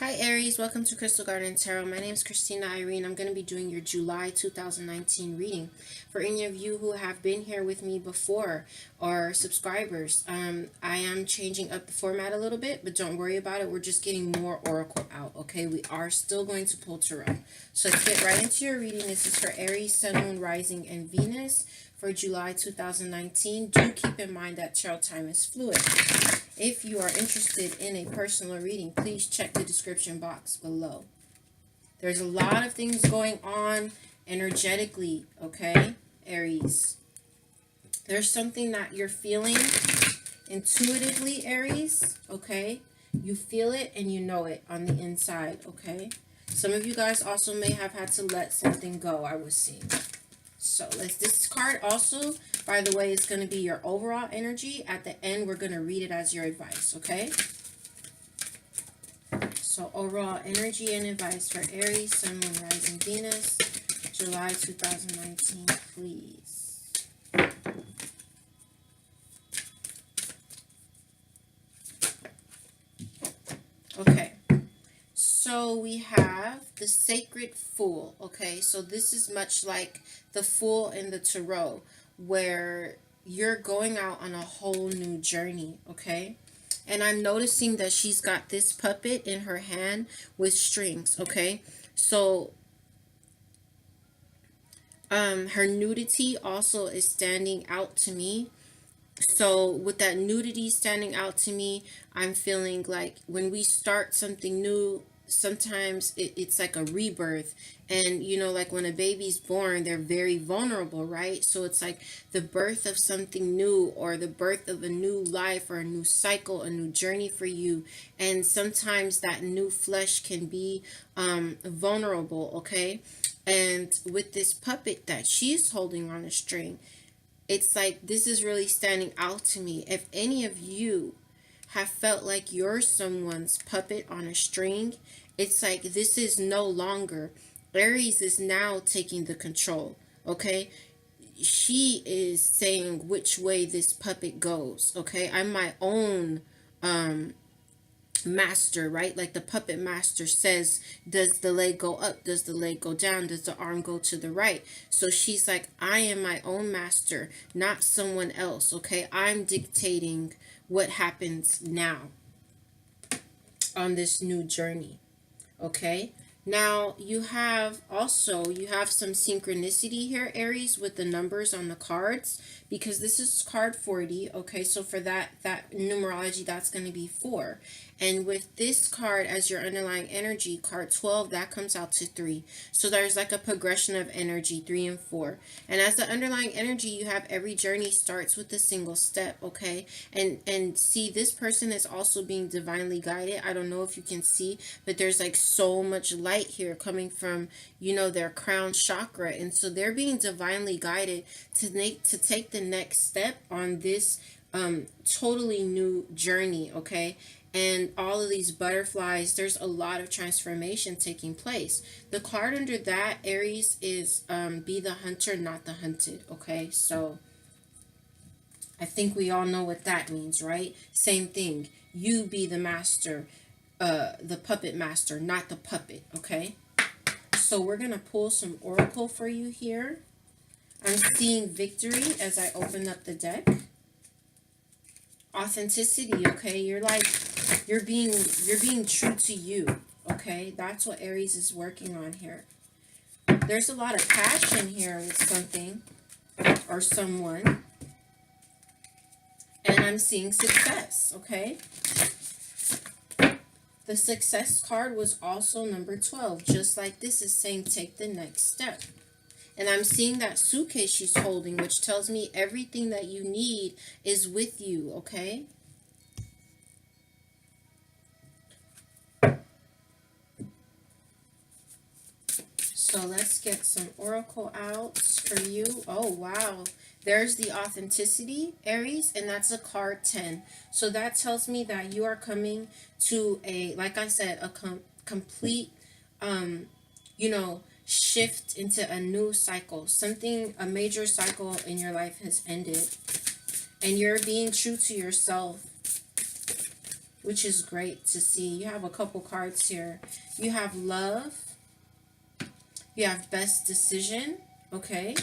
Hi Aries, welcome to Crystal Garden Tarot. My name is Christina Irene. I'm going to be doing your July 2019 reading. For any of you who have been here with me before or subscribers, I am changing up the format a little bit, but don't worry about it. We're just getting more oracle out, okay? We are still going to pull tarot. So let's get right into your reading. This is for Aries, Sun, Moon, Rising, and Venus for July 2019. Do keep in mind that tarot time is fluid. If you are interested in a personal reading, please check the description box below. There's a lot of things going on energetically, okay, Aries? There's something that you're feeling intuitively, Aries, okay? You feel it and you know it on the inside, okay? Some of you guys also may have had to let something go, I was seeing. So this card also, by the way, is going to be your overall energy. At the end, we're going to read it as your advice, okay? So overall energy and advice for Aries, Sun, Moon, Rising, Venus, July 2019, please. Okay. So we have the Sacred Fool, okay? So this is much like the Fool in the Tarot, where you're going out on a whole new journey, okay? And I'm noticing that she's got this puppet in her hand with strings, okay? So her nudity also is standing out to me. So with that nudity standing out to me, I'm feeling like when we start something new, sometimes it's like a rebirth. And you know, like when a baby's born, they're very vulnerable, right? So it's like the birth of something new, or the birth of a new life, or a new cycle, a new journey for you. And sometimes that new flesh can be vulnerable, okay? And with this puppet that she's holding on a string, it's like this is really standing out to me. If any of you have felt like you're someone's puppet on a string, it's like this is no longer. Aries is now taking the control, okay? She is saying which way this puppet goes, okay? I'm my own master, right? Like the puppet master says, does the leg go up? Does the leg go down? Does the arm go to the right? So she's like, I am my own master, not someone else, okay? I'm dictating what happens now on this new journey, okay? Now you have some synchronicity here, Aries, with the numbers on the cards, because this is card 40, okay? So for that numerology, that's going to be 4. And with this card as your underlying energy, card 12, that comes out to 3. So there's like a progression of energy, 3 and 4. And as the underlying energy, you have every journey starts with a single step, okay? And see, this person is also being divinely guided. I don't know if you can see, but there's like so much light here coming from, you know, their crown chakra. And so they're being divinely guided to take the next step on this totally new journey, okay? And all of these butterflies, there's a lot of transformation taking place. The card under that, Aries, is be the hunter, not the hunted, okay? So I think we all know what that means, right? Same thing. You be the master, the puppet master, not the puppet, okay? So we're going to pull some oracle for you here. I'm seeing victory as I open up the deck. Authenticity, okay? You're being true to you, okay? That's what Aries is working on here. There's a lot of passion here with something or someone. And I'm seeing success, okay? The success card was also number 12, just like this is saying take the next step. And I'm seeing that suitcase she's holding, which tells me everything that you need is with you, okay? So let's get some oracle out for you. Oh, wow. There's the authenticity, Aries, and that's a card 10. So that tells me that you are coming to a, like I said, a complete, you know, shift into a new cycle. A major cycle in your life has ended. And you're being true to yourself. which is great to see. You have a couple cards here. You have love. You have best decision. Okay.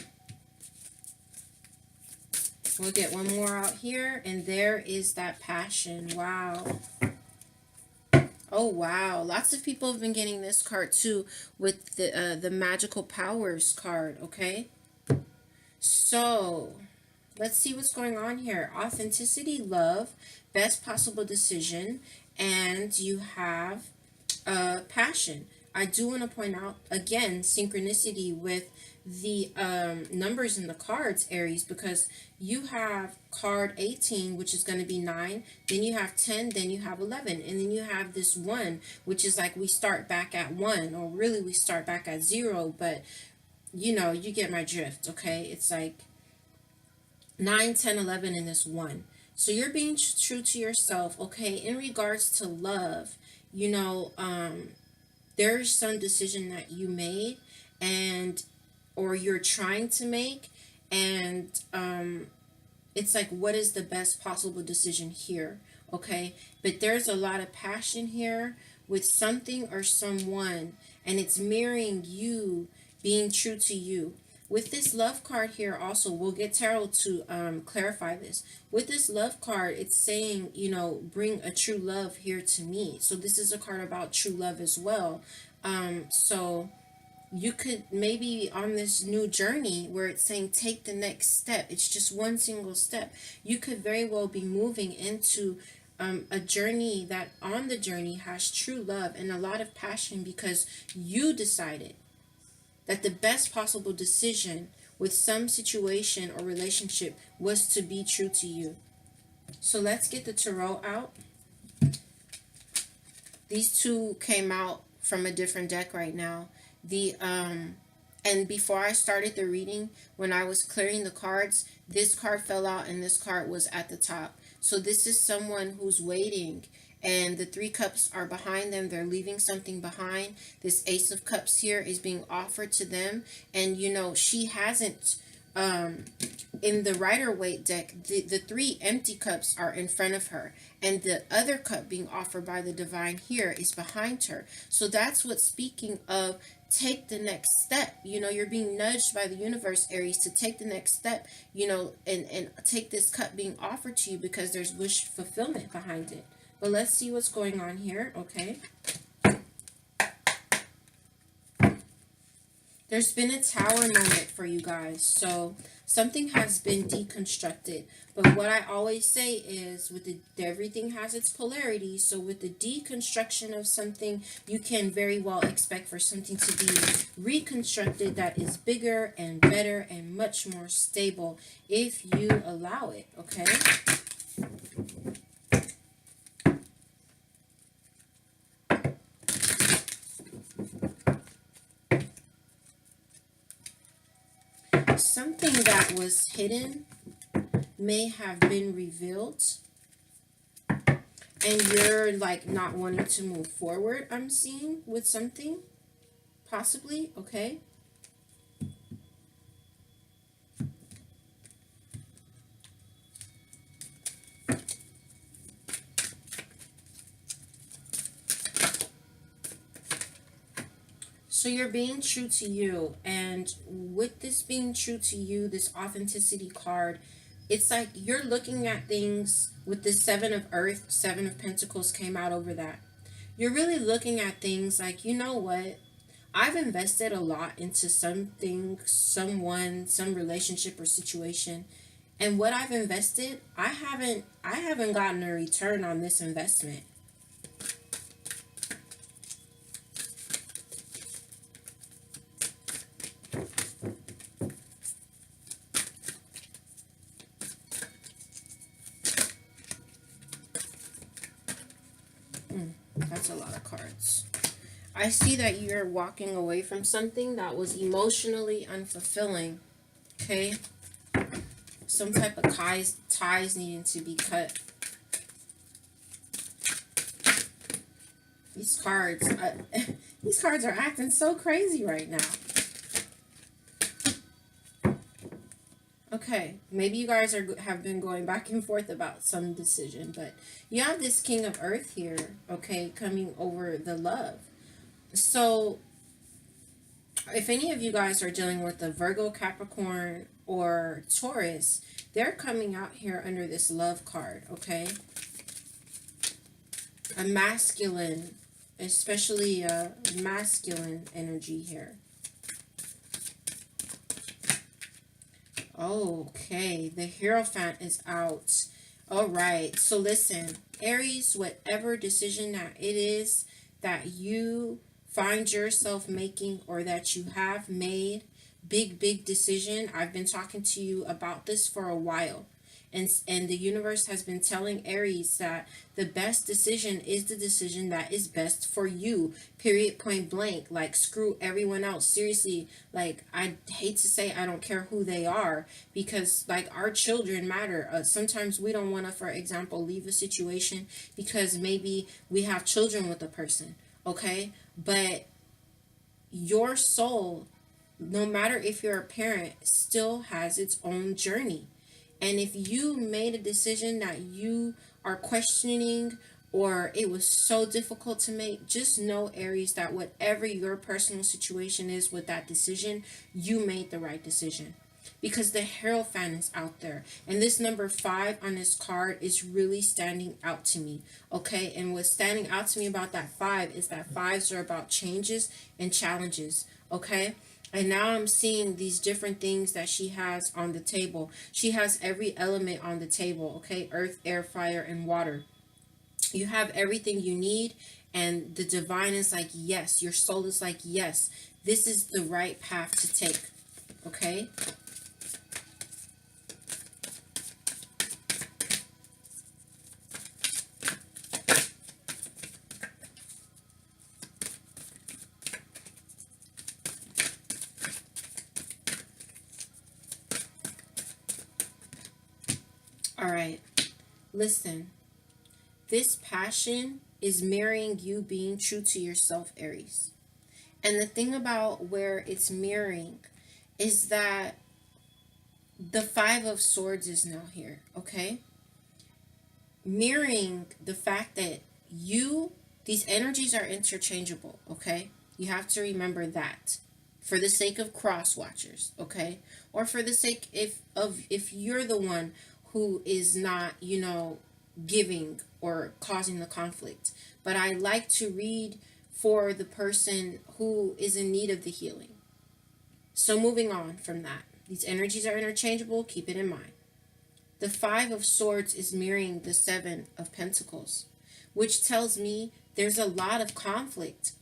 We'll get one more out here. And there is that passion. Wow. Oh, wow. Lots of people have been getting this card too with the magical powers card. Okay. So let's see what's going on here. Authenticity, love, best possible decision, and you have passion. I do want to point out again synchronicity with the numbers in the cards, Aries, because you have card 18, which is going to be 9, then you have 10, then you have 11, and then you have this 1, which is like we start back at 1, or really we start back at 0, but you know, you get my drift, okay? It's like 9, 10, 11 in this 1. So you're being true to yourself, okay? In regards to love, you know, there's some decision that you made and or you're trying to make, and it's like, what is the best possible decision here? Okay, but there's a lot of passion here with something or someone, and it's mirroring you being true to you. With this love card here, also, we'll get tarot to clarify this. With this love card, it's saying, you know, bring a true love here to me. So this is a card about true love as well. So you could maybe on this new journey where it's saying take the next step, it's just one single step, you could very well be moving into a journey that on the journey has true love and a lot of passion, because you decided that the best possible decision with some situation or relationship was to be true to you. So let's get the tarot out. These two came out from a different deck right now. And before I started the reading, when I was clearing the cards, this card fell out and this card was at the top. So this is someone who's waiting, and the 3 cups are behind them. They're leaving something behind. This Ace of Cups here is being offered to them, and you know, she hasn't in the Rider-Waite deck, the 3 empty cups are in front of her, and the other cup being offered by the divine here is behind her. So that's what's speaking of take the next step. You know, you're being nudged by the universe, Aries, to take the next step, you know, and take this cup being offered to you, because there's wish fulfillment behind it. But let's see what's going on here, okay? There's been a tower moment for you guys. So something has been deconstructed. But what I always say is with everything has its polarity. So with the deconstruction of something, you can very well expect for something to be reconstructed that is bigger and better and much more stable if you allow it, okay? Something that was hidden may have been revealed, and you're like not wanting to move forward, I'm seeing, with something, possibly, okay? So you're being true to you, and with this being true to you, this authenticity card, it's like you're looking at things with the 7 of Earth, 7 of Pentacles came out over that. You're really looking at things like, you know what? I've invested a lot into something, someone, some relationship or situation, and what I've invested, I haven't gotten a return on this investment. That's a lot of cards. I see that you're walking away from something that was emotionally unfulfilling. Okay? Some type of ties needing to be cut. These cards, these cards are acting so crazy right now. Okay, maybe you guys have been going back and forth about some decision, but you have this King of Earth here, okay, coming over the love. So, if any of you guys are dealing with a Virgo, Capricorn, or Taurus, they're coming out here under this love card, okay? A masculine, especially a masculine energy here. Okay, the Hierophant is out. All right, so listen, Aries, whatever decision that it is that you find yourself making or that you have made, big decision. I've been talking to you about this for a while. And the universe has been telling Aries that the best decision is the decision that is best for you. Period, point blank. Like, screw everyone else. Seriously, like, I hate to say I don't care who they are, because like our children matter. Sometimes we don't want to, for example, leave a situation because maybe we have children with a person, okay? But your soul, no matter if you're a parent, still has its own journey. And if you made a decision that you are questioning or it was so difficult to make, just know, Aries, that whatever your personal situation is with that decision, you made the right decision. Because the Hierophant is out there. And this number 5 on this card is really standing out to me. Okay? And what's standing out to me about that 5 is that 5s are about changes and challenges. Okay? And now I'm seeing these different things that she has on the table. She has every element on the table. Okay? Earth, air, fire, and water. You have everything you need. And the divine is like, yes. Your soul is like, yes. This is the right path to take. Okay? All right, listen. This passion is mirroring you being true to yourself, Aries. And the thing about where it's mirroring is that the 5 of Swords is now here, okay? Mirroring the fact that these energies are interchangeable, okay? You have to remember that for the sake of cross watchers, okay? Or for the sake if you're the one who is not, giving or causing the conflict. But I like to read for the person who is in need of the healing. So moving on from that. These energies are interchangeable, keep it in mind. The 5 of Swords is mirroring the 7 of Pentacles, which tells me there's a lot of conflict.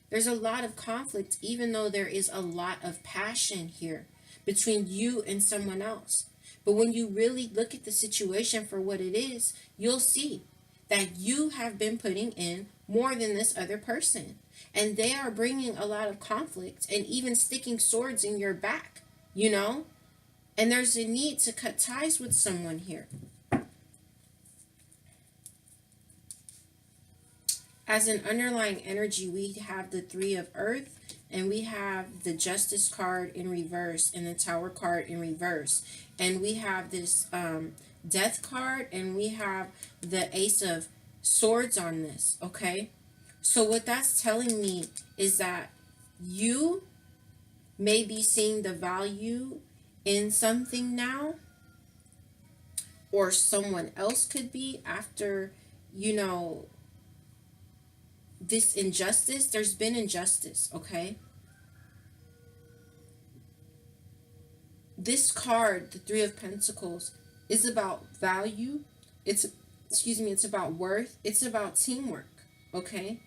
There's a lot of conflict, even though there is a lot of passion here between you and someone else. But when you really look at the situation for what it is, you'll see that you have been putting in more than this other person. And they are bringing a lot of conflict and even sticking swords in your back, you know? And there's a need to cut ties with someone here. As an underlying energy, we have the 3 of Earth, and we have the Justice card in reverse and the Tower card in reverse. And we have this Death card, and we have the Ace of Swords on this, okay? So what that's telling me is that you may be seeing the value in something now, or someone else could be after, this injustice. There's been injustice, okay? This card, the 3 of Pentacles, is about value. It's about worth. It's about teamwork, okay?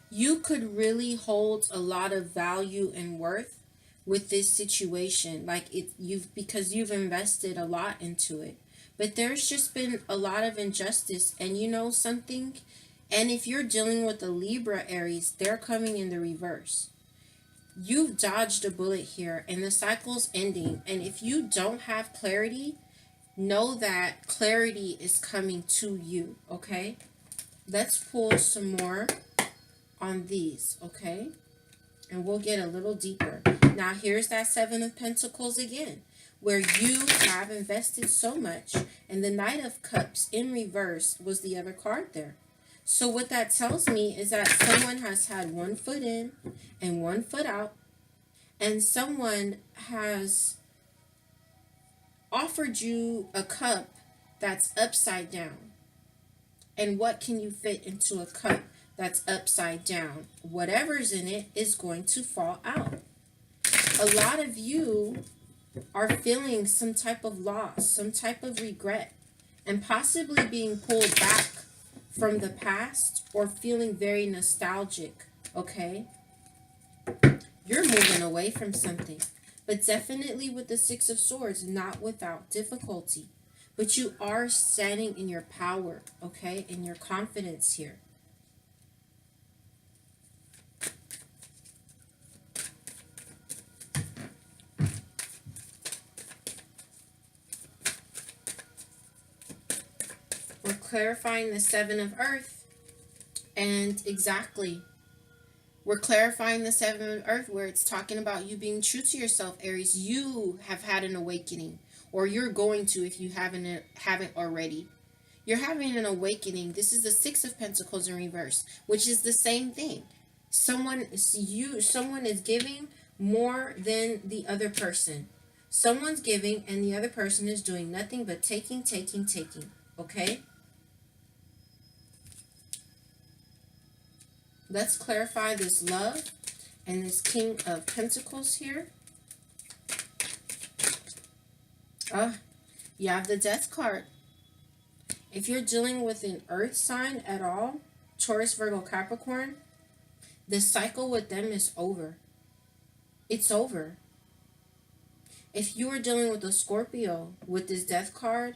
You could really hold a lot of value and worth with this situation, because you've invested a lot into it. But there's just been a lot of injustice, and you know something? And if you're dealing with a Libra, Aries, they're coming in the reverse. You've dodged a bullet here, and the cycle's ending. And if you don't have clarity, know that clarity is coming to you, okay? Let's pull some more on these, okay? And we'll get a little deeper. Now, here's that Seven of Pentacles again, where you have invested so much. And the Knight of Cups in reverse was the other card there. So what that tells me is that someone has had one foot in and one foot out. And someone has offered you a cup that's upside down. And what can you fit into a cup that's upside down? Whatever's in it is going to fall out. A lot of you are feeling some type of loss, some type of regret, and possibly being pulled back from the past or feeling very nostalgic, okay? You're moving away from something, but definitely with the Six of Swords, not without difficulty. But you are standing in your power, okay, in your confidence here. We're clarifying the Seven of Earth, and exactly, we're clarifying the Seven of Earth where it's talking about you being true to yourself, Aries. You have had an awakening, or you're going to if you haven't already. You're having an awakening. This is the Six of Pentacles in reverse, which is the same thing. Someone is giving more than the other person. Someone's giving and the other person is doing nothing but taking, taking, taking. Okay? Let's clarify this love and this King of Pentacles here. You have the Death card. If you're dealing with an earth sign at all, Taurus, Virgo, Capricorn, the cycle with them is over. It's over. If you are dealing with a Scorpio with this Death card,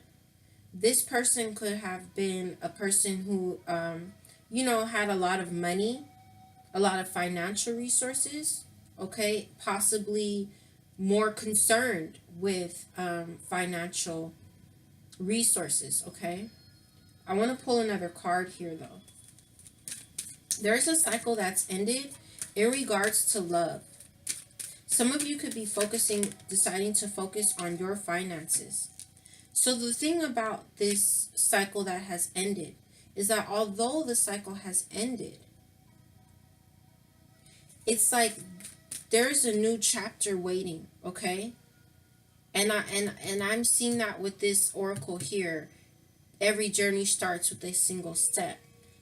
this person could have been a person who, had a lot of money, a lot of financial resources, okay? Possibly more concerned with financial resources, okay? I want to pull another card here, though. There's a cycle that's ended in regards to love. Some of you could be deciding to focus on your finances. So the thing about this cycle that has ended is that although the cycle has ended, it's like there's a new chapter waiting, okay? And I'm seeing that with this oracle here. Every journey starts with a single step.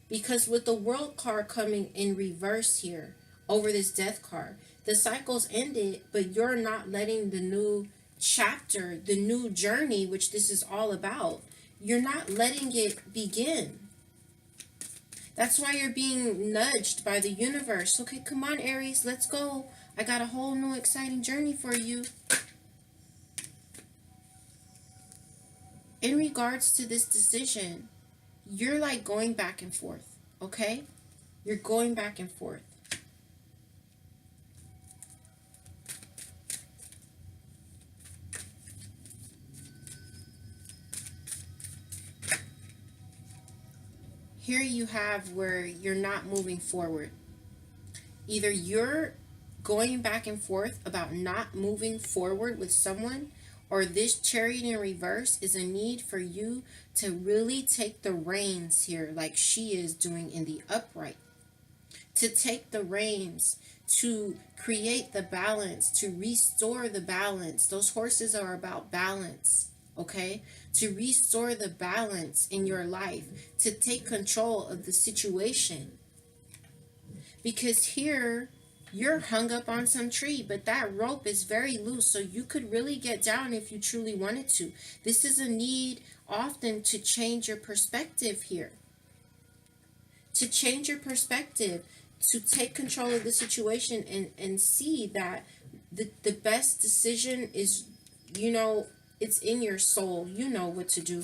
Because with the World card coming in reverse here over this Death card, the cycle's ended, but you're not letting the new chapter, the new journey, which this is all about, you're not letting it begin. That's why you're being nudged by the universe. Okay, come on, Aries, let's go. I got a whole new exciting journey for you. In regards to this decision, you're like going back and forth, okay? You're going back and forth. Here you have where you're not moving forward. Either you're going back and forth about not moving forward with someone, or this Chariot in reverse is a need for you to really take the reins here like she is doing in the upright. To take the reins, to create the balance, to restore the balance. Those horses are about balance, okay? To restore the balance in your life, to take control of the situation. Because here, you're hung up on some tree, but that rope is very loose, so you could really get down if you truly wanted to. This is a need often to change your perspective here. To change your perspective, to take control of the situation and see that the best decision is, it's in your soul. You know what to do.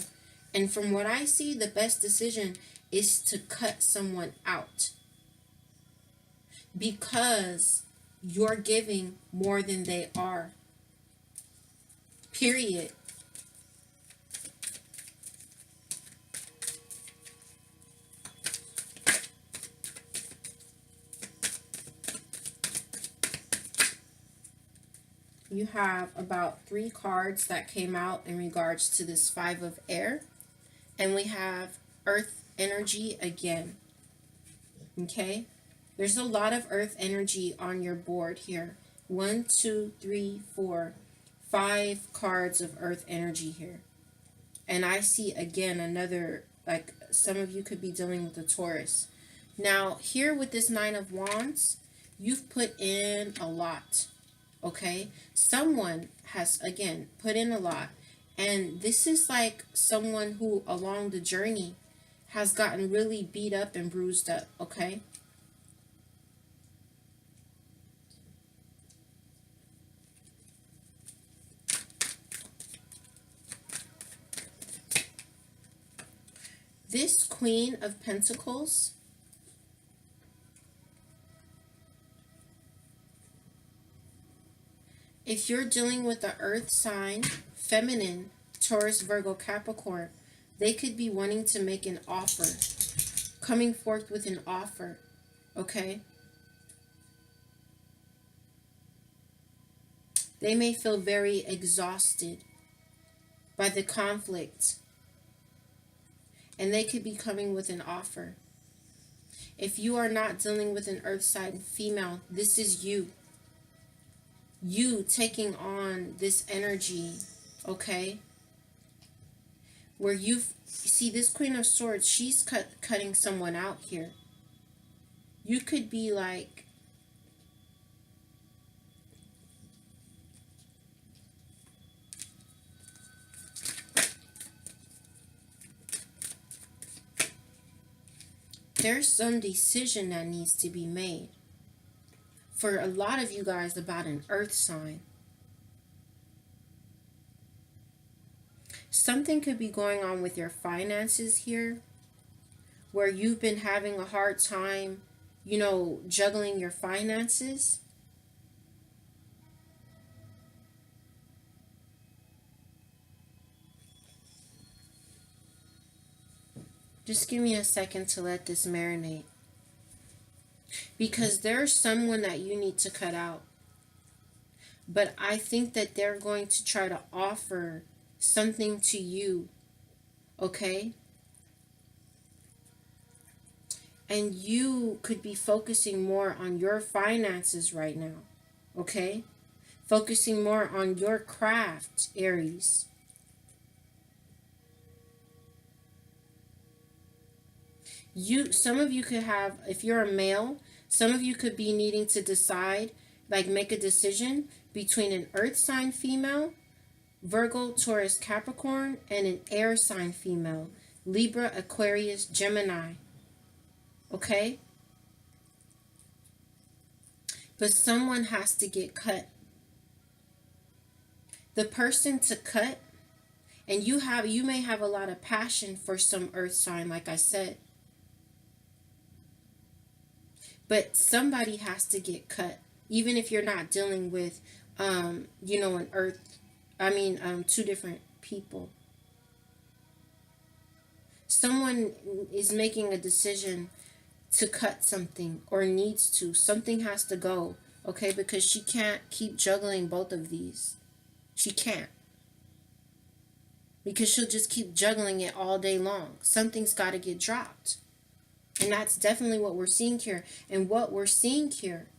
And from what I see, the best decision is to cut someone out. Because you're giving more than they are. Period. you have about 3 cards that came out in regards to this 5 of air. And we have earth energy again. Okay? There's a lot of earth energy on your board here. 1, 2, 3, 4, 5 cards of earth energy here. And I see again another, like some of you could be dealing with a Taurus. Now, here with this 9 of Wands, you've put in a lot. Okay? Someone has, again, put in a lot. And this is like someone who, along the journey, has gotten really beat up and bruised up. Okay? This Queen of Pentacles, if you're dealing with the earth sign, feminine, Taurus, Virgo, Capricorn, they could be wanting to make an offer, coming forth with an offer, okay? They may feel very exhausted by the conflict, and they could be coming with an offer. If you are not dealing with an earth sign female, this is you. You taking on this energy, okay? Where you see this Queen of Swords, she's cutting someone out here. You could be like, there's some decision that needs to be made. For a lot of you guys, about an earth sign. Something could be going on with your finances here, where you've been having a hard time, you know, juggling your finances. Just give me a second to let this marinate. Because there's someone that you need to cut out. But I think that they're going to try to offer something to you. Okay? And you could be focusing more on your finances right now. Okay? Focusing more on your craft, Aries. Some of you could have, if you're a male, some of you could be needing to decide, like make a decision between an earth sign female, Virgo, Taurus, Capricorn, and an air sign female, Libra, Aquarius, Gemini. Okay? But someone has to get cut. The person to cut, and you may have a lot of passion for some earth sign, like I said. But somebody has to get cut, even if you're not dealing with, you know, an earth, two different people. Someone is making a decision to cut something, or needs to. Something has to go, okay? Because she can't keep juggling both of these. She can't. Because she'll just keep juggling it all day long. Something's got to get dropped. And that's definitely what we're seeing here. And what we're seeing here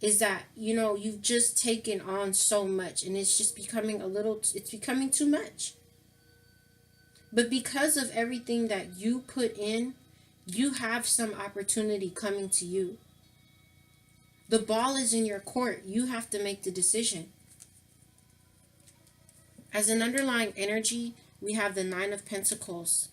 is that, you know, you've just taken on so much, and it's just becoming it's becoming too much. But because of everything that you put in, you have some opportunity coming to you. The ball is in your court. You have to make the decision. As an underlying energy, we have the 9 of Pentacles.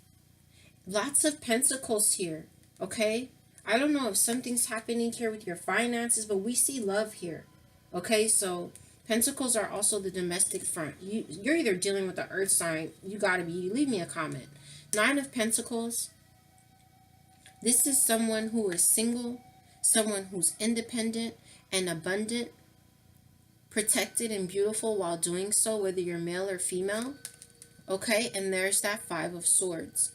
Lots of pentacles here. Okay, I don't know if something's happening here with your finances, but we see love here. Okay, so pentacles are also the domestic front. You're either dealing with the earth sign. You leave me a comment. 9 of Pentacles. This is someone who is single, someone who's independent and abundant, protected and beautiful while doing so, whether you're male or female. Okay, and there's that 5 of Swords.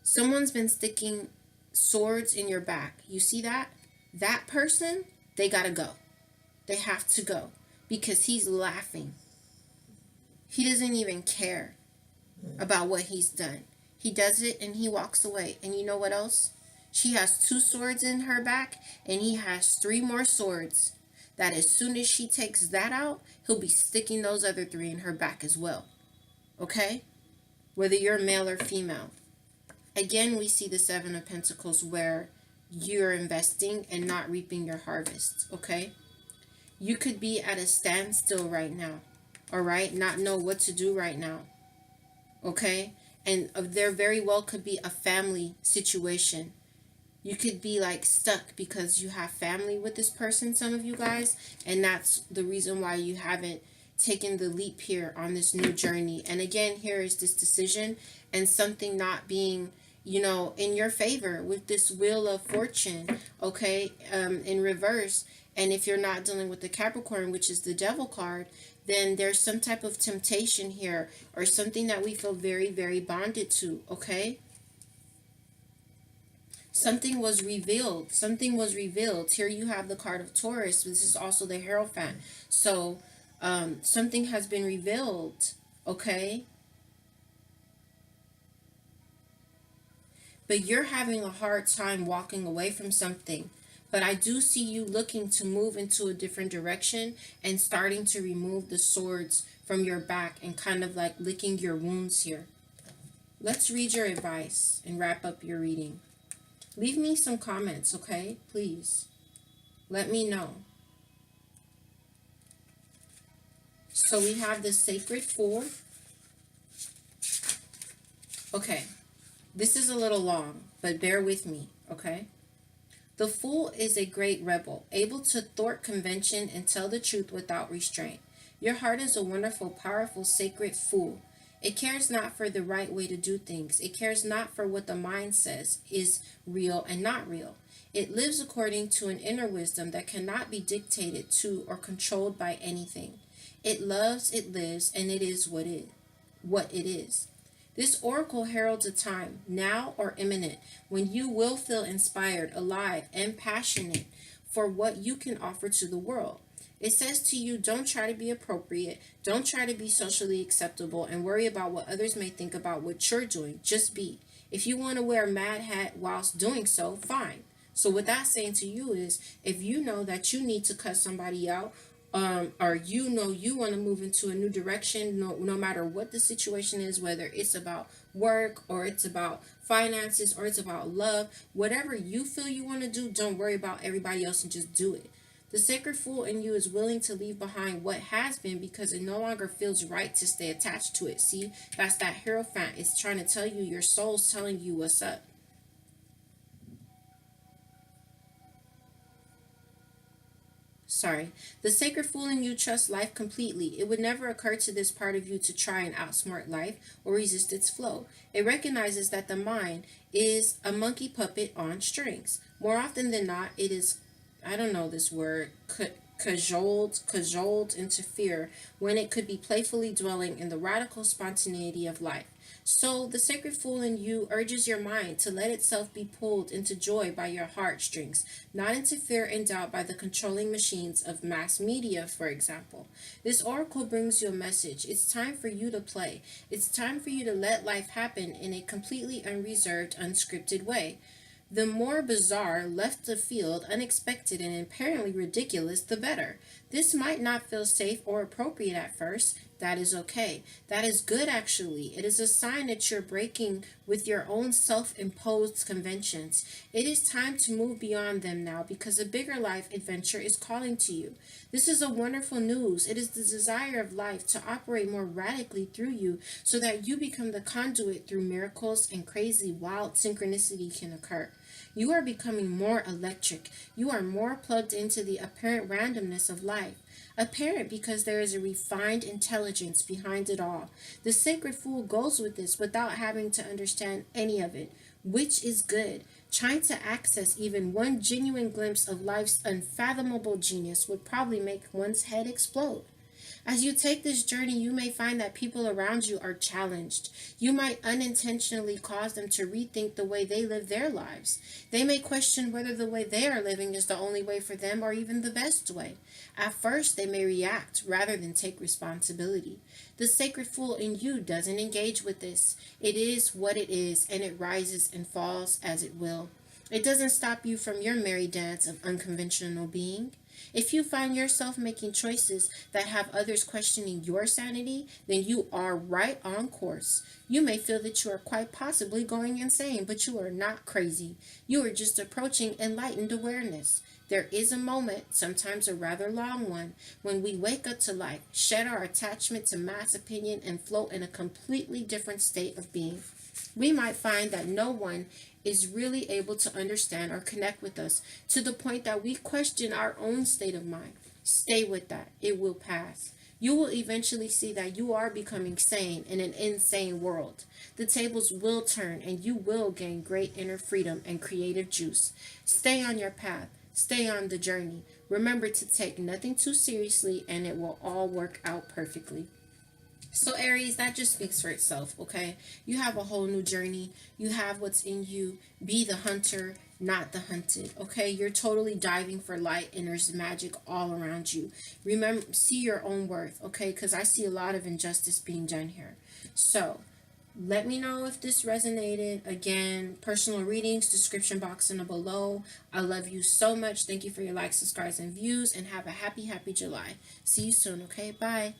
Someone's been sticking swords in your back. You see that? That person, they gotta go. They have to go. because he's laughing. He doesn't even care about what he's done. He does it and he walks away. And you know what else? She has 2 swords in her back, and he has 3 more swords. That as soon as she takes that out, he'll be sticking those other 3 in her back as well. Okay? Whether you're male or female. Again, we see the 7 of Pentacles where you're investing and not reaping your harvest. Okay? You could be at a standstill right now. All right? Not know what to do right now. Okay? And there very well could be a family situation. You could be like stuck because you have family with this person, some of you guys, and that's the reason why you haven't taken the leap here on this new journey. And again, here is this decision and something not being, in your favor with this Wheel of Fortune, okay, in reverse. And if you're not dealing with the Capricorn, which is the Devil card, then there's some type of temptation here or something that we feel very, very bonded to, okay? Something was revealed. Something was revealed. Here you have the card of Taurus. This is also the Hierophant. So something has been revealed, okay? But you're having a hard time walking away from something. But I do see you looking to move into a different direction and starting to remove the swords from your back and kind of like licking your wounds here. Let's read your advice and wrap up your reading. Leave me some comments, okay? Please. Let me know. So we have the Sacred Fool. Okay. This is a little long, but bear with me, okay? The Fool is a great rebel, able to thwart convention and tell the truth without restraint. Your heart is a wonderful, powerful, sacred fool. It cares not for the right way to do things. It cares not for what the mind says is real and not real. It lives according to an inner wisdom that cannot be dictated to or controlled by anything. It loves, it lives, and it is what it is. This oracle heralds a time, now or imminent, when you will feel inspired, alive, and passionate for what you can offer to the world. It says to you, don't try to be appropriate, don't try to be socially acceptable, and worry about what others may think about what you're doing. Just be. If you want to wear a mad hat whilst doing so, fine. So what that's saying to you is, if you know that you need to cut somebody out, or you want to move into a new direction, no matter what the situation is, whether it's about work or it's about finances or it's about love, whatever you feel you want to do, don't worry about everybody else and just do it. The Sacred Fool in you is willing to leave behind what has been because it no longer feels right to stay attached to it. See, that's that Hierophant. It's trying to tell you, your soul's telling you what's up. Sorry. The Sacred Fool in you trusts life completely. It would never occur to this part of you to try and outsmart life or resist its flow. It recognizes that the mind is a monkey puppet on strings. More often than not, it is, I don't know this word, cajoled into fear when it could be playfully dwelling in the radical spontaneity of life. So the Sacred Fool in you urges your mind to let itself be pulled into joy by your heartstrings, not into fear and doubt by the controlling machines of mass media, for example. This oracle brings you a message. It's time for you to play. It's time for you to let life happen in a completely unreserved, unscripted way. The more bizarre, left of field, unexpected, and apparently ridiculous, the better. This might not feel safe or appropriate at first. That is okay. That is good, actually. It is a sign that you're breaking with your own self-imposed conventions. It is time to move beyond them now because a bigger life adventure is calling to you. This is a wonderful news. It is the desire of life to operate more radically through you so that you become the conduit through miracles and crazy, wild synchronicity can occur. You are becoming more electric. You are more plugged into the apparent randomness of life. Apparent because there is a refined intelligence behind it all. The Sacred Fool goes with this without having to understand any of it, which is good. Trying to access even one genuine glimpse of life's unfathomable genius would probably make one's head explode. As you take this journey, you may find that people around you are challenged. You might unintentionally cause them to rethink the way they live their lives. They may question whether the way they are living is the only way for them or even the best way. At first, they may react rather than take responsibility. The sacred fool in you doesn't engage with this. It is what it is, and it rises and falls as it will. It doesn't stop you from your merry dance of unconventional being. If you find yourself making choices that have others questioning your sanity, then you are right on course. You may feel that you are quite possibly going insane, but you are not crazy. You are just approaching enlightened awareness. There is a moment, sometimes a rather long one, when we wake up to life, shed our attachment to mass opinion, and float in a completely different state of being. We might find that no one is really able to understand or connect with us to the point that we question our own state of mind. Stay with that. It will pass. You will eventually see that you are becoming sane in an insane world. The tables will turn and you will gain great inner freedom and creative juice. Stay on your path. Stay on the journey. Remember to take nothing too seriously and it will all work out perfectly. So, Aries, that just speaks for itself, okay? You have a whole new journey. You have what's in you. Be the hunter, not the hunted, okay? You're totally diving for light, and there's magic all around you. Remember, see your own worth, okay? Because I see a lot of injustice being done here. So, let me know if this resonated. Again, personal readings, description box in the below. I love you so much. Thank you for your likes, subscribes, and views, and have a happy, happy July. See you soon, okay? Bye.